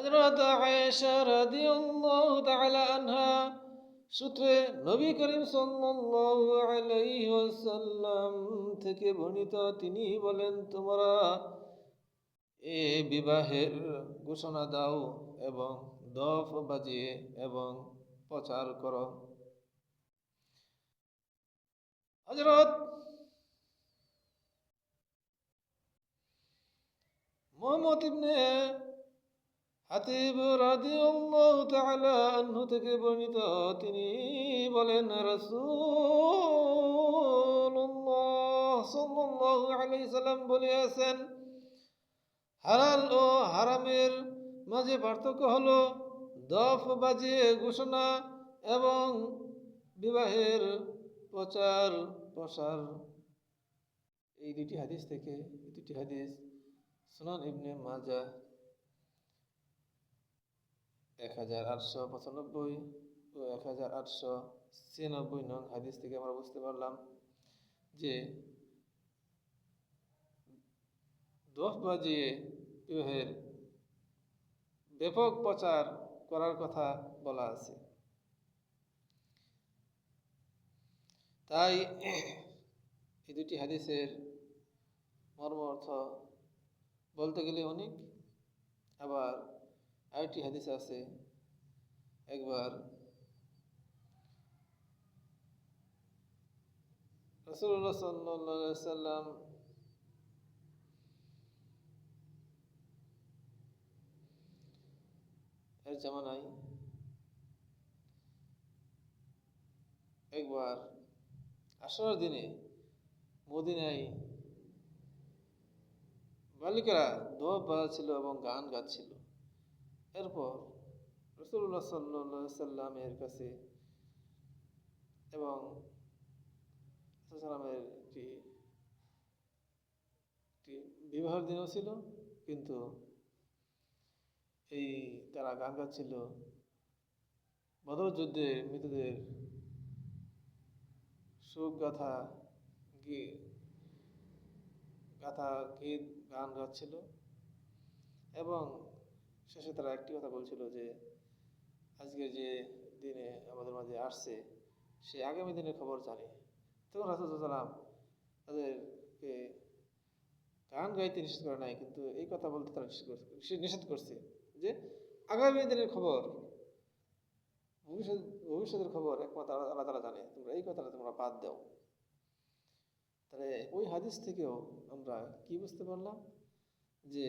হযরত আয়েশা রাদিয়াল্লাহু তাআলা আনহা সূত্রে নবী করিম সাল্লাল্লাহু আলাইহি ওয়াসাল্লাম থেকে বর্ণিত, তিনি বলেন, তোমরা এ বিবাহের ঘোষণা দাও এবং দফ বাজিয়ে এবং প্রচার করো। হযরত মুহাম্মদ ইবনে হাতিব রাদিয়াল্লাহু তাআলা আনহু থেকে বর্ণিত, তিনি বলেন, রাসূলুল্লাহ সাল্লাল্লাহু আলাইহি সাল্লাম বলেছেন, হালাল ও হারামের মাঝে পার্থক্য হলো দফ বাজিয়ে ঘোষণা এবং বিবাহের প্রচার প্রসার। এই দুটি হাদিস সুনান ইবনে মাজাহ 1895 ও 1896 নং হাদিস থেকে আমরা বুঝতে পারলাম যে দফ বাজিয়ে বিবাহের ব্যাপক প্রচার করার কথা বলা আছে। তাই এই দুটি হাদিসের মর্ম অর্থ বলতে গেলে অনেক। আবার আরেকটি হাদিস আছে, একবার রাসূলুল্লাহ সাল্লাল্লাহু আলাইহি ওয়াসাল্লাম এর জামানায় একবার আসরের দিনে মদিনায় বালিকারা দোয়া বাজাচ্ছিল এবং গান গাচ্ছিল। এরপর রাসূলুল্লাহ সাল্লাল্লাহু আলাইহি সাল্লামের কাছে এবং সাল্লামের একটি বিবাহের দিনও ছিল, কিন্তু এই তারা গান গাচ্ছিল বদর যুদ্ধে মৃতদের শোক গাথা গীত গান গাচ্ছিল এবং শেষে তারা একটি কথা বলছিল যে আজকে যে দিনে আমাদের মাঝে আসছে সে আগামী দিনের খবর জানে। তখন রাসূল সাল্লাল্লাহু আলাইহি ওয়াসাল্লাম তাদেরকে গান গাইতে নিষেধ করে নাই, কিন্তু এই কথা বলতে তারা নিষেধ করছে যে আগামী দিনের খবর, ভবিষ্যতের খবর একমাত্র আল্লাহ তাআলা জানে, তোমরা এই কথাটা তোমরা বাদ দাও। তাহলে ওই হাদিস থেকেও আমরা কি বুঝতে পারলাম যে